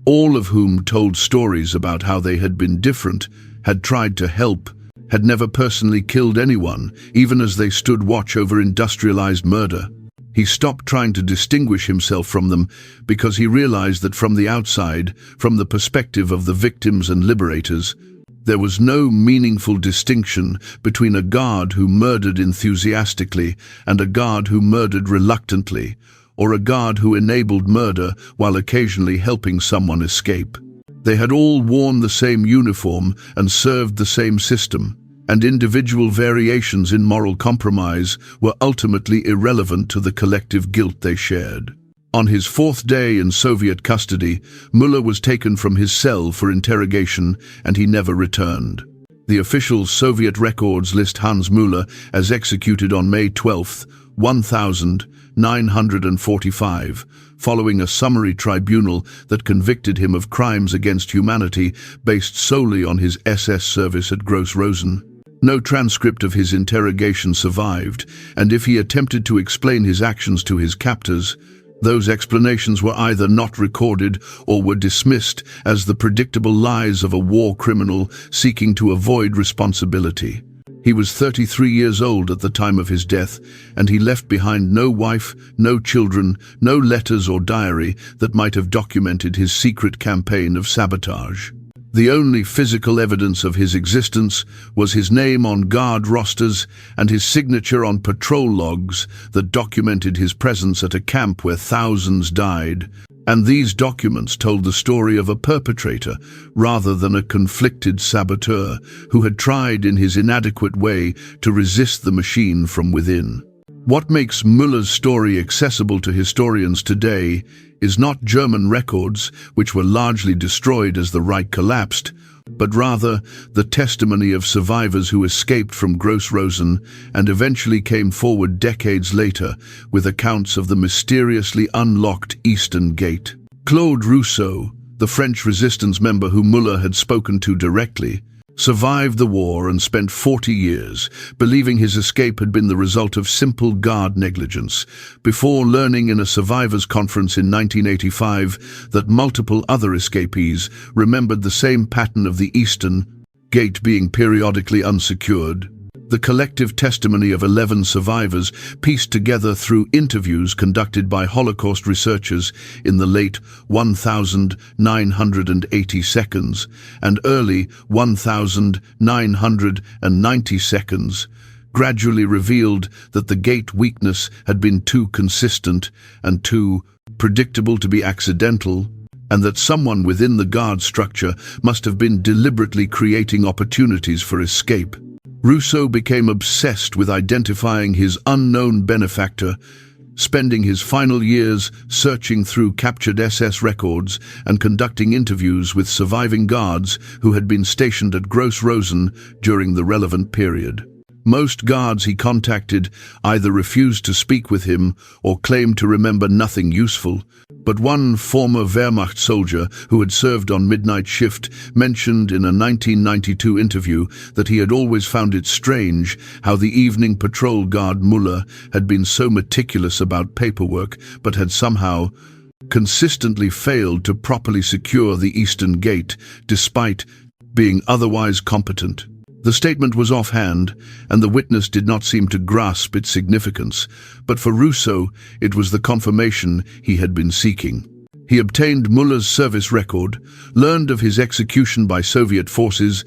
all of whom told stories about how they had been different, had tried to help, had never personally killed anyone, even as they stood watch over industrialized murder. He stopped trying to distinguish himself from them because he realized that from the outside, from the perspective of the victims and liberators, there was no meaningful distinction between a guard who murdered enthusiastically and a guard who murdered reluctantly, or a guard who enabled murder while occasionally helping someone escape. They had all worn the same uniform and served the same system, and individual variations in moral compromise were ultimately irrelevant to the collective guilt they shared. On his 4th day in Soviet custody, Müller was taken from his cell for interrogation, and he never returned. The official Soviet records list Hans Müller as executed on May 12, 1945, following a summary tribunal that convicted him of crimes against humanity based solely on his SS service at Gross-Rosen. No transcript of his interrogation survived, and if he attempted to explain his actions to his captors, those explanations were either not recorded or were dismissed as the predictable lies of a war criminal seeking to avoid responsibility. He was 33 years old at the time of his death, and he left behind no wife, no children, no letters or diary that might have documented his secret campaign of sabotage. The only physical evidence of his existence was his name on guard rosters and his signature on patrol logs that documented his presence at a camp where thousands died. And these documents told the story of a perpetrator rather than a conflicted saboteur who had tried in his inadequate way to resist the machine from within. What makes Müller's story accessible to historians today is not German records, which were largely destroyed as the Reich collapsed, but rather the testimony of survivors who escaped from Gross-Rosen and eventually came forward decades later with accounts of the mysteriously unlocked Eastern Gate. Claude Rousseau, the French resistance member who Müller had spoken to directly, survived the war and spent 40 years, believing his escape had been the result of simple guard negligence, before learning in a survivors' conference in 1985 that multiple other escapees remembered the same pattern of the Eastern Gate being periodically unsecured. The collective testimony of 11 survivors, pieced together through interviews conducted by Holocaust researchers in the late 1980 seconds and early 1990 seconds, gradually revealed that the gate weakness had been too consistent and too predictable to be accidental, and that someone within the guard structure must have been deliberately creating opportunities for escape. Rousseau became obsessed with identifying his unknown benefactor, spending his final years searching through captured SS records and conducting interviews with surviving guards who had been stationed at Gross-Rosen during the relevant period. Most guards he contacted either refused to speak with him or claimed to remember nothing useful, but one former Wehrmacht soldier who had served on midnight shift mentioned in a 1992 interview that he had always found it strange how the evening patrol guard Müller had been so meticulous about paperwork but had somehow consistently failed to properly secure the Eastern Gate, despite being otherwise competent. The statement was offhand, and the witness did not seem to grasp its significance, but for Rousseau, it was the confirmation he had been seeking. He obtained Müller's service record, learned of his execution by Soviet forces,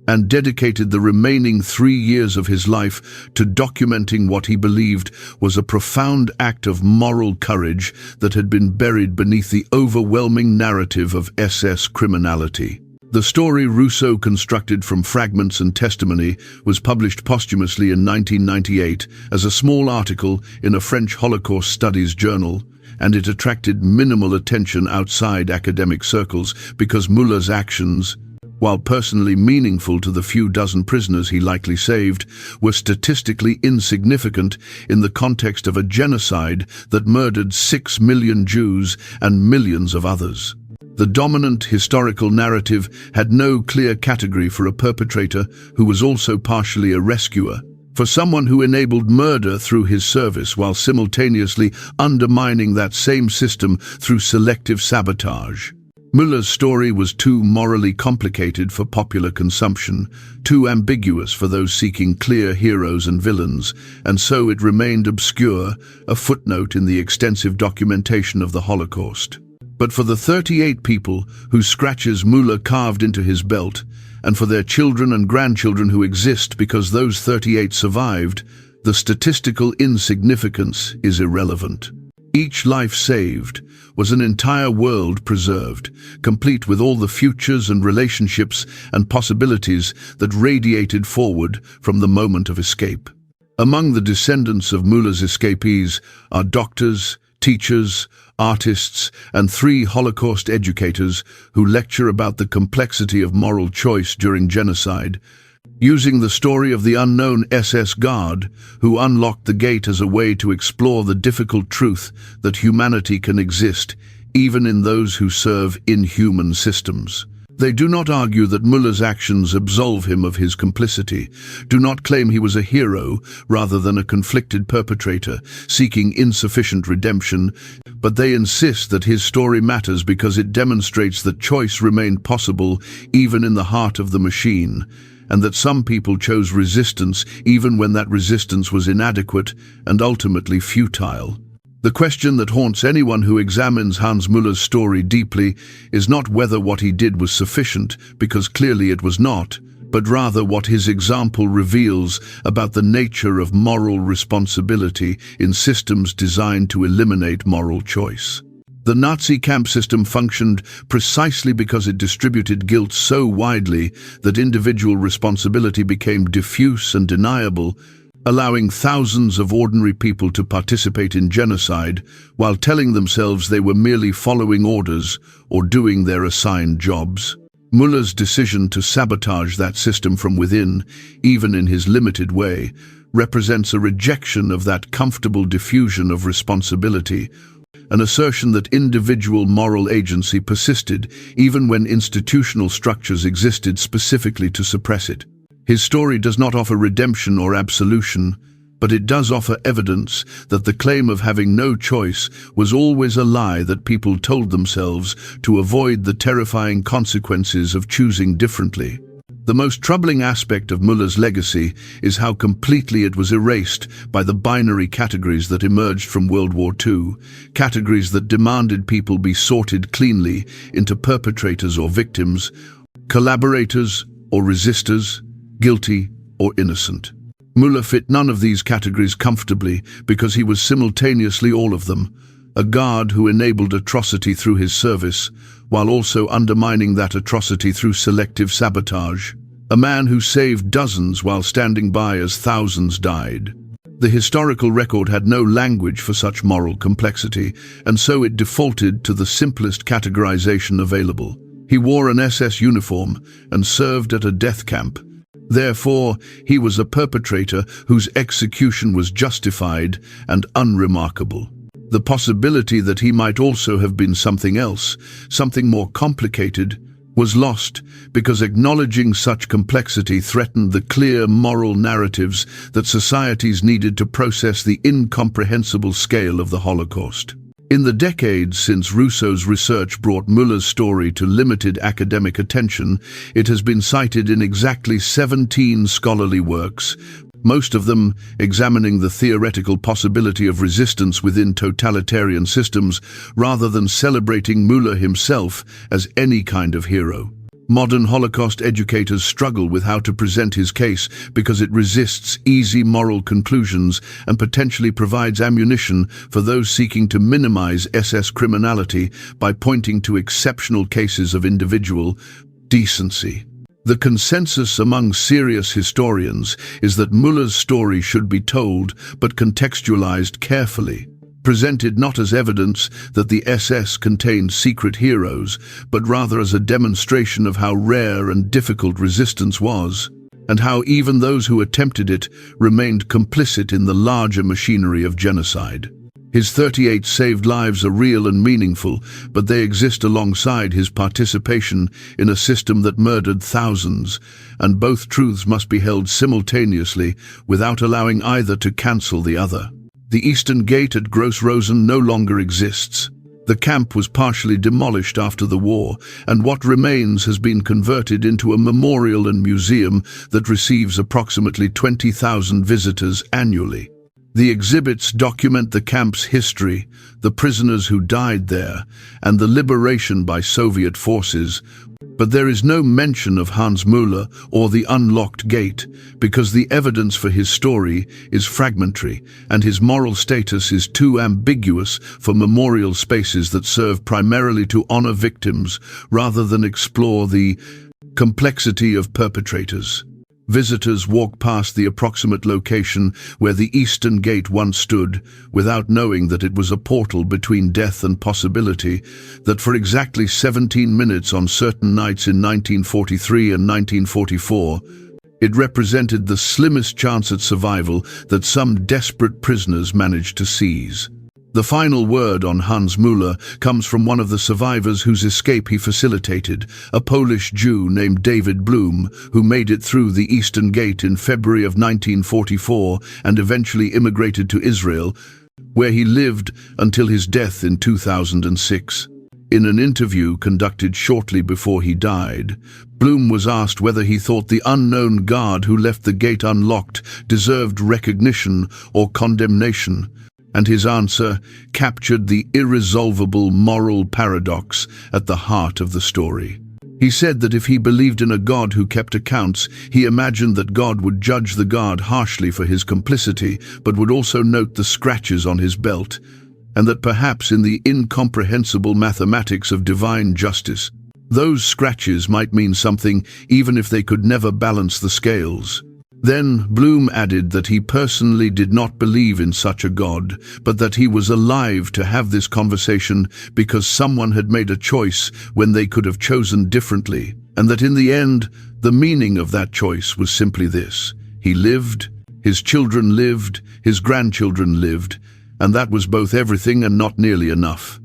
and dedicated the remaining 3 years of his life to documenting what he believed was a profound act of moral courage that had been buried beneath the overwhelming narrative of SS criminality. The story Rousseau constructed from fragments and testimony was published posthumously in 1998 as a small article in a French Holocaust studies journal, and it attracted minimal attention outside academic circles because Müller's actions, while personally meaningful to the few dozen prisoners he likely saved, were statistically insignificant in the context of a genocide that murdered 6 million Jews and millions of others. The dominant historical narrative had no clear category for a perpetrator who was also partially a rescuer, for someone who enabled murder through his service while simultaneously undermining that same system through selective sabotage. Müller's story was too morally complicated for popular consumption, too ambiguous for those seeking clear heroes and villains, and so it remained obscure, a footnote in the extensive documentation of the Holocaust. But for the 38 people whose scratches Müller carved into his belt, and for their children and grandchildren who exist because those 38 survived, the statistical insignificance is irrelevant. Each life saved was an entire world preserved, complete with all the futures and relationships and possibilities that radiated forward from the moment of escape. Among the descendants of Müller's escapees are doctors, teachers, artists, and 3 Holocaust educators who lecture about the complexity of moral choice during genocide, using the story of the unknown SS guard who unlocked the gate as a way to explore the difficult truth that humanity can exist even in those who serve inhuman systems. They do not argue that Müller's actions absolve him of his complicity, do not claim he was a hero rather than a conflicted perpetrator seeking insufficient redemption, but they insist that his story matters because it demonstrates that choice remained possible even in the heart of the machine, and that some people chose resistance even when that resistance was inadequate and ultimately futile. The question that haunts anyone who examines Hans Müller's story deeply is not whether what he did was sufficient, because clearly it was not, but rather what his example reveals about the nature of moral responsibility in systems designed to eliminate moral choice. The Nazi camp system functioned precisely because it distributed guilt so widely that individual responsibility became diffuse and deniable, allowing thousands of ordinary people to participate in genocide while telling themselves they were merely following orders or doing their assigned jobs. Müller's decision to sabotage that system from within, even in his limited way, represents a rejection of that comfortable diffusion of responsibility, an assertion that individual moral agency persisted even when institutional structures existed specifically to suppress it. His story does not offer redemption or absolution, but it does offer evidence that the claim of having no choice was always a lie that people told themselves to avoid the terrifying consequences of choosing differently. The most troubling aspect of Müller's legacy is how completely it was erased by the binary categories that emerged from World War II, categories that demanded people be sorted cleanly into perpetrators or victims, collaborators or resistors, guilty or innocent. Müller fit none of these categories comfortably because he was simultaneously all of them, a guard who enabled atrocity through his service, while also undermining that atrocity through selective sabotage, a man who saved dozens while standing by as thousands died. The historical record had no language for such moral complexity, and so it defaulted to the simplest categorization available. He wore an SS uniform and served at a death camp. Therefore, he was a perpetrator whose execution was justified and unremarkable. The possibility that he might also have been something else, something more complicated, was lost because acknowledging such complexity threatened the clear moral narratives that societies needed to process the incomprehensible scale of the Holocaust. In the decades since Rousseau's research brought Müller's story to limited academic attention, it has been cited in exactly 17 scholarly works, most of them examining the theoretical possibility of resistance within totalitarian systems rather than celebrating Müller himself as any kind of hero. Modern Holocaust educators struggle with how to present his case because it resists easy moral conclusions and potentially provides ammunition for those seeking to minimize SS criminality by pointing to exceptional cases of individual decency. The consensus among serious historians is that Müller's story should be told but contextualized carefully, presented not as evidence that the SS contained secret heroes, but rather as a demonstration of how rare and difficult resistance was, and how even those who attempted it remained complicit in the larger machinery of genocide. His 38 saved lives are real and meaningful, but they exist alongside his participation in a system that murdered thousands, and both truths must be held simultaneously without allowing either to cancel the other. The Eastern Gate at Gross-Rosen no longer exists. The camp was partially demolished after the war, and what remains has been converted into a memorial and museum that receives approximately 20,000 visitors annually. The exhibits document the camp's history, the prisoners who died there, and the liberation by Soviet forces, but there is no mention of Hans Müller or the unlocked gate, because the evidence for his story is fragmentary and his moral status is too ambiguous for memorial spaces that serve primarily to honor victims rather than explore the complexity of perpetrators. Visitors walk past the approximate location where the Eastern Gate once stood, without knowing that it was a portal between death and possibility, that for exactly 17 minutes on certain nights in 1943 and 1944, it represented the slimmest chance at survival that some desperate prisoners managed to seize. The final word on Hans Müller comes from one of the survivors whose escape he facilitated, a Polish Jew named David Blum, who made it through the Eastern Gate in February of 1944 and eventually immigrated to Israel, where he lived until his death in 2006. In an interview conducted shortly before he died, Blum was asked whether he thought the unknown guard who left the gate unlocked deserved recognition or condemnation, and his answer captured the irresolvable moral paradox at the heart of the story. He said that if he believed in a God who kept accounts, he imagined that God would judge the guard harshly for his complicity, but would also note the scratches on his belt, and that perhaps in the incomprehensible mathematics of divine justice, those scratches might mean something even if they could never balance the scales. Then Blum added that he personally did not believe in such a God, but that he was alive to have this conversation because someone had made a choice when they could have chosen differently, and that in the end, the meaning of that choice was simply this: he lived, his children lived, his grandchildren lived, and that was both everything and not nearly enough.